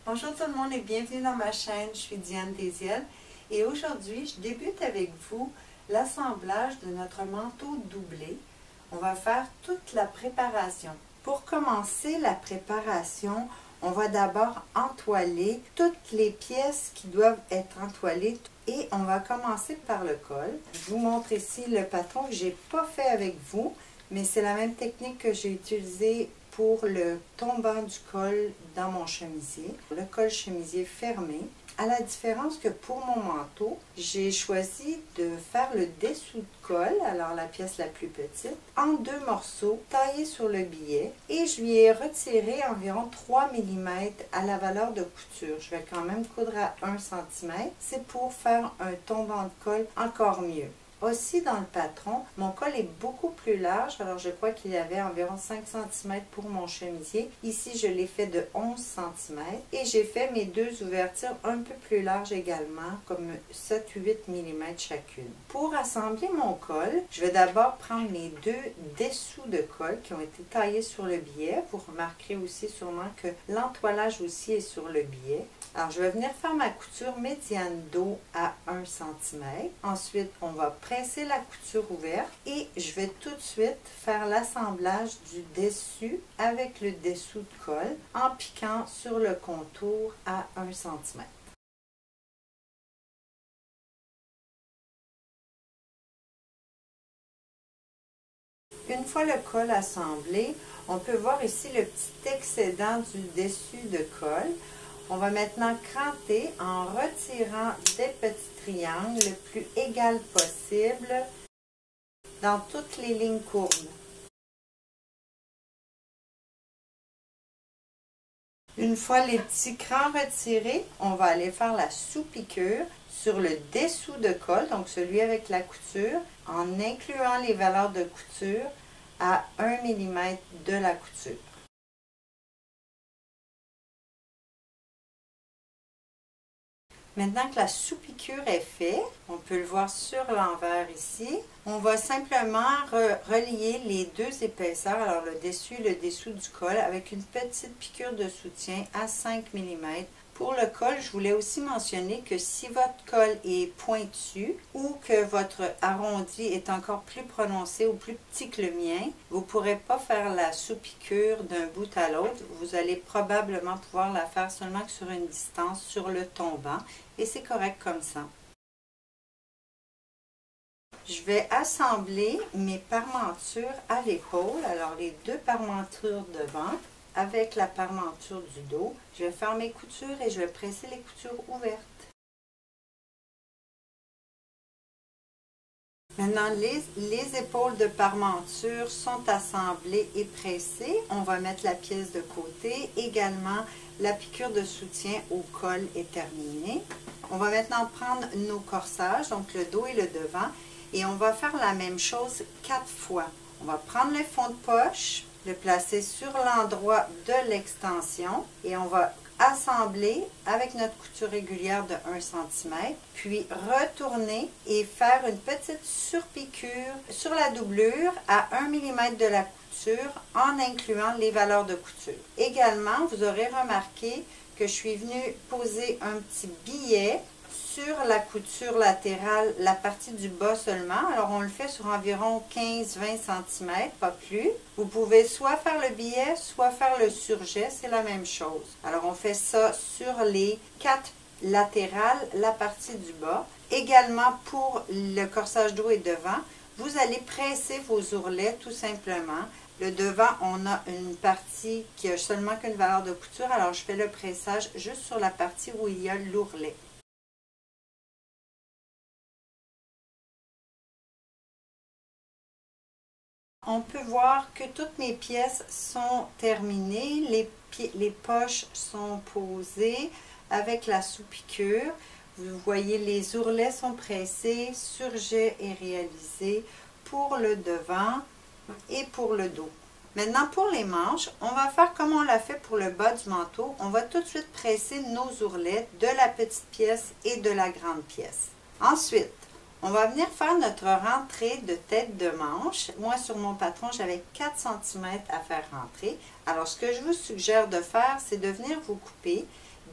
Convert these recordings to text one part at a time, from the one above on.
Bonjour tout le monde et bienvenue dans ma chaîne, je suis Diane Désiel et aujourd'hui je débute avec vous l'assemblage de notre manteau doublé. On va faire toute la préparation. Pour commencer la préparation, on va d'abord entoiler toutes les pièces qui doivent être entoilées et on va commencer par le col. Je vous montre ici le patron que je n'ai pas fait avec vous, mais c'est la même technique que j'ai utilisée pour le tombant du col dans mon chemisier, le col chemisier fermé. À la différence que pour mon manteau, j'ai choisi de faire le dessous de col, alors la pièce la plus petite, en deux morceaux taillés sur le billet et je lui ai retiré environ 3 mm à la valeur de couture. Je vais quand même coudre à 1 cm, c'est pour faire un tombant de col encore mieux. Aussi dans le patron, mon col est beaucoup plus large, alors je crois qu'il y avait environ 5 cm pour mon chemisier. Ici, je l'ai fait de 11 cm et j'ai fait mes deux ouvertures un peu plus larges également, comme 7-8 mm chacune. Pour assembler mon col, je vais d'abord prendre les deux dessous de col qui ont été taillés sur le billet. Vous remarquerez aussi sûrement que l'entoilage aussi est sur le billet. Alors, je vais venir faire ma couture médiane dos à 1 cm. Ensuite, on va presser la couture ouverte et je vais tout de suite faire l'assemblage du dessus avec le dessous de col en piquant sur le contour à 1 cm. Une fois le col assemblé, on peut voir ici le petit excédent du dessus de col. On va maintenant cranter en retirant des petits triangles le plus égal possible dans toutes les lignes courbes. Une fois les petits crans retirés, on va aller faire la sous-piqûre sur le dessous de col, donc celui avec la couture, en incluant les valeurs de couture à 1 mm de la couture. Maintenant que la sous-piqûre est faite, on peut le voir sur l'envers ici, on va simplement relier les deux épaisseurs, alors le dessus et le dessous du col, avec une petite piqûre de soutien à 5 mm. Pour le col, je voulais aussi mentionner que si votre col est pointu ou que votre arrondi est encore plus prononcé ou plus petit que le mien, vous ne pourrez pas faire la sous-piqûre d'un bout à l'autre. Vous allez probablement pouvoir la faire seulement que sur une distance sur le tombant et c'est correct comme ça. Je vais assembler mes parmentures à l'épaule, alors les deux parmentures devant avec la parmenture du dos. Je vais faire mes coutures et je vais presser les coutures ouvertes. Maintenant, les épaules de parmenture sont assemblées et pressées. On va mettre la pièce de côté. Également, la piqûre de soutien au col est terminée. On va maintenant prendre nos corsages, donc le dos et le devant, et on va faire la même chose 4 fois. On va prendre le fond de poche, le placer sur l'endroit de l'extension et on va assembler avec notre couture régulière de 1 cm, puis retourner et faire une petite surpiqûre sur la doublure à 1 mm de la couture en incluant les valeurs de couture. Également, vous aurez remarqué que je suis venue poser un petit billet sur la couture latérale, la partie du bas seulement. Alors, on le fait sur environ 15-20 cm, pas plus. Vous pouvez soit faire le billet, soit faire le surjet, c'est la même chose. Alors, on fait ça sur les 4 latérales, la partie du bas. Également, pour le corsage dos et devant, vous allez presser vos ourlets tout simplement. Le devant, on a une partie qui a seulement qu'une valeur de couture, alors je fais le pressage juste sur la partie où il y a l'ourlet. On peut voir que toutes mes pièces sont terminées, les poches sont posées avec la sous-piqûre. Vous voyez, les ourlets sont pressés, surjet est réalisé pour le devant et pour le dos. Maintenant, pour les manches, on va faire comme on l'a fait pour le bas du manteau. On va tout de suite presser nos ourlets de la petite pièce et de la grande pièce. Ensuite, on va venir faire notre rentrée de tête de manche. Moi, sur mon patron, j'avais 4 cm à faire rentrer. Alors, ce que je vous suggère de faire, c'est de venir vous couper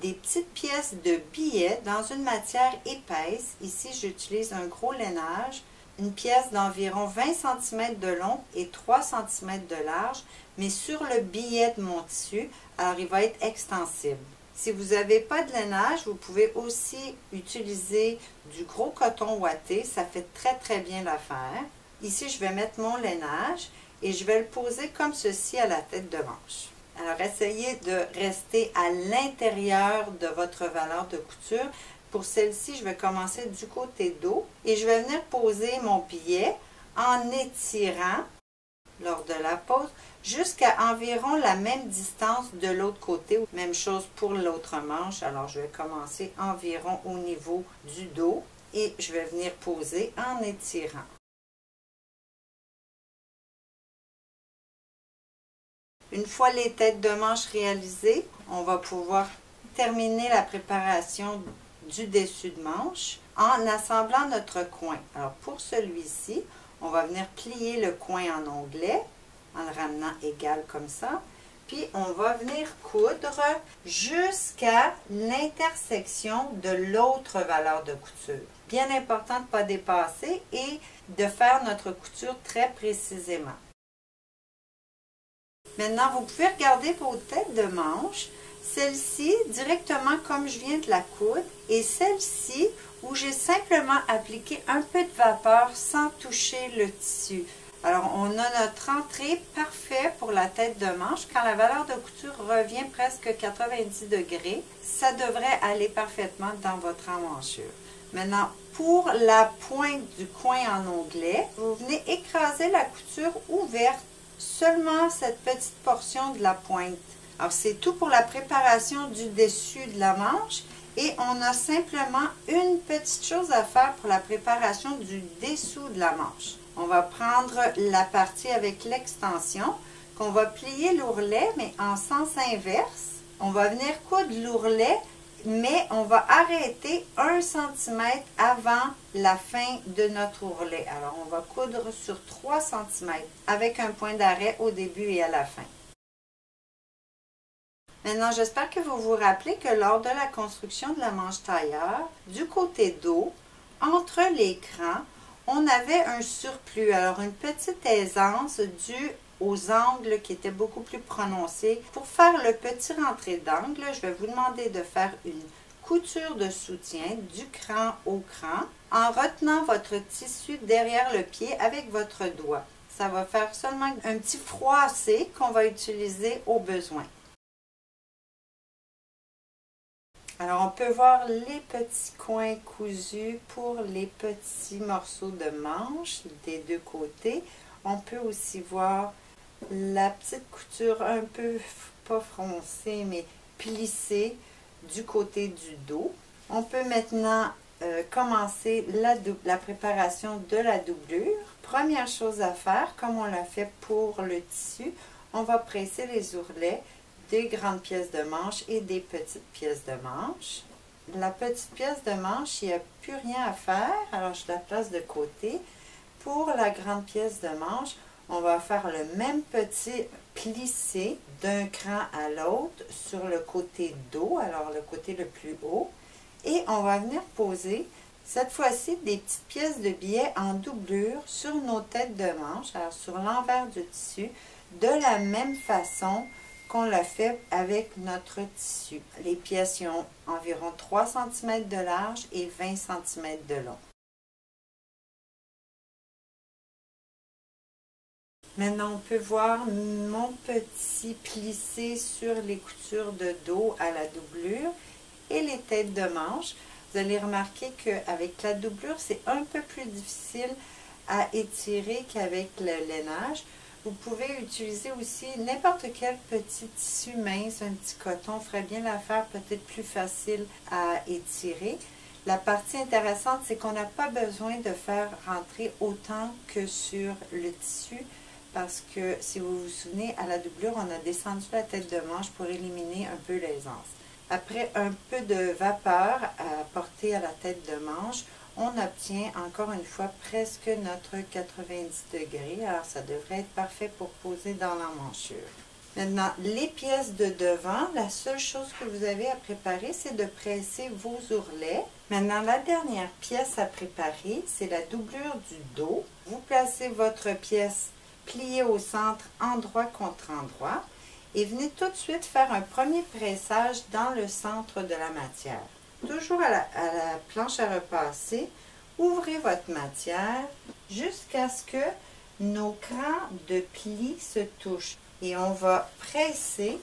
des petites pièces de billets dans une matière épaisse. Ici, j'utilise un gros lainage, une pièce d'environ 20 cm de long et 3 cm de large, mais sur le billet de mon tissu, alors il va être extensible. Si vous n'avez pas de lainage, vous pouvez aussi utiliser du gros coton ouaté, ça fait très bien l'affaire. Ici, je vais mettre mon lainage et je vais le poser comme ceci à la tête de manche. Alors, essayez de rester à l'intérieur de votre valeur de couture. Pour celle-ci, je vais commencer du côté dos et je vais venir poser mon billet en étirant lors de la pose jusqu'à environ la même distance de l'autre côté. Même chose pour l'autre manche. Alors, je vais commencer environ au niveau du dos et je vais venir poser en étirant. Une fois les têtes de manche réalisées, on va pouvoir terminer la préparation du dessus de manche en assemblant notre coin. Alors pour celui-ci, on va venir plier le coin en onglet en le ramenant égal comme ça. Puis on va venir coudre jusqu'à l'intersection de l'autre valeur de couture. Bien important de ne pas dépasser et de faire notre couture très précisément. Maintenant, vous pouvez regarder vos têtes de manche, celle-ci directement comme je viens de la coudre et celle-ci où j'ai simplement appliqué un peu de vapeur sans toucher le tissu. Alors, on a notre entrée parfaite pour la tête de manche. Quand la valeur de couture revient presque 90 degrés, ça devrait aller parfaitement dans votre emmanchure. Maintenant, pour la pointe du coin en onglet, vous venez écraser la couture ouverte seulement cette petite portion de la pointe. Alors, c'est tout pour la préparation du dessus de la manche et on a simplement une petite chose à faire pour la préparation du dessous de la manche. On va prendre la partie avec l'extension qu'on va plier l'ourlet, mais en sens inverse. On va venir coudre l'ourlet, mais on va arrêter 1 cm avant la fin de notre ourlet. Alors, on va coudre sur 3 cm avec un point d'arrêt au début et à la fin. Maintenant, j'espère que vous vous rappelez que lors de la construction de la manche tailleur, du côté dos, entre les crans, on avait un surplus. Alors, une petite aisance due aux angles qui étaient beaucoup plus prononcés. Pour faire le petit rentré d'angle, je vais vous demander de faire une couture de soutien du cran au cran en retenant votre tissu derrière le pied avec votre doigt. Ça va faire seulement un petit froissé qu'on va utiliser au besoin. Alors, on peut voir les petits coins cousus pour les petits morceaux de manche des deux côtés. On peut aussi voir la petite couture un peu, pas froncée, mais plissée du côté du dos. On peut maintenant commencer la préparation de la doublure. Première chose à faire, comme on l'a fait pour le tissu, on va presser les ourlets des grandes pièces de manche et des petites pièces de manche. La petite pièce de manche, il n'y a plus rien à faire, alors je la place de côté. Pour la grande pièce de manche, on va faire le même petit plissé d'un cran à l'autre sur le côté dos, alors le côté le plus haut. Et on va venir poser, cette fois-ci, des petites pièces de billets en doublure sur nos têtes de manche, alors sur l'envers du tissu, de la même façon qu'on l'a fait avec notre tissu. Les pièces ont environ 3 cm de large et 20 cm de long. Maintenant, on peut voir mon petit plissé sur les coutures de dos à la doublure et les têtes de manche. Vous allez remarquer qu'avec la doublure, c'est un peu plus difficile à étirer qu'avec le lainage. Vous pouvez utiliser aussi n'importe quel petit tissu mince, un petit coton, ferait bien l'affaire, peut-être plus facile à étirer. La partie intéressante, c'est qu'on n'a pas besoin de faire rentrer autant que sur le tissu, parce que si vous vous souvenez, à la doublure, on a descendu la tête de manche pour éliminer un peu l'aisance. Après un peu de vapeur à porter à la tête de manche, on obtient encore une fois presque notre 90 degrés. Alors, ça devrait être parfait pour poser dans l'emmanchure. Maintenant, les pièces de devant, la seule chose que vous avez à préparer, c'est de presser vos ourlets. Maintenant, la dernière pièce à préparer, c'est la doublure du dos. Vous placez votre pièce pliée au centre, endroit contre endroit, et venez tout de suite faire un premier pressage dans le centre de la matière. Toujours à la planche à repasser, ouvrez votre matière jusqu'à ce que nos crans de pli se touchent. Et on va presser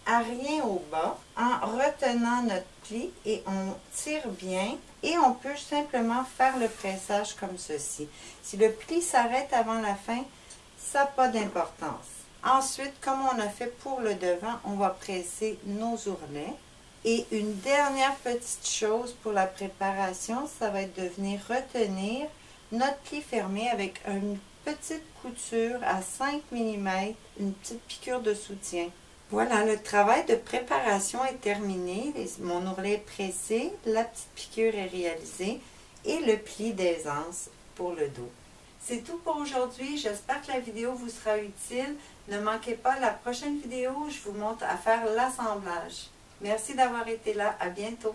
à rien au bas en retenant notre pli et on tire bien et on peut simplement faire le pressage comme ceci. Si le pli s'arrête avant la fin, ça n'a pas d'importance. Ensuite, comme on a fait pour le devant, on va presser nos ourlets. Et une dernière petite chose pour la préparation, ça va être de venir retenir notre pli fermé avec une petite couture à 5 mm, une petite piqûre de soutien. Voilà, le travail de préparation est terminé. Mon ourlet est pressé, la petite piqûre est réalisée et le pli d'aisance pour le dos. C'est tout pour aujourd'hui. J'espère que la vidéo vous sera utile. Ne manquez pas la prochaine vidéo, je vous montre à faire l'assemblage. Merci d'avoir été là. À bientôt.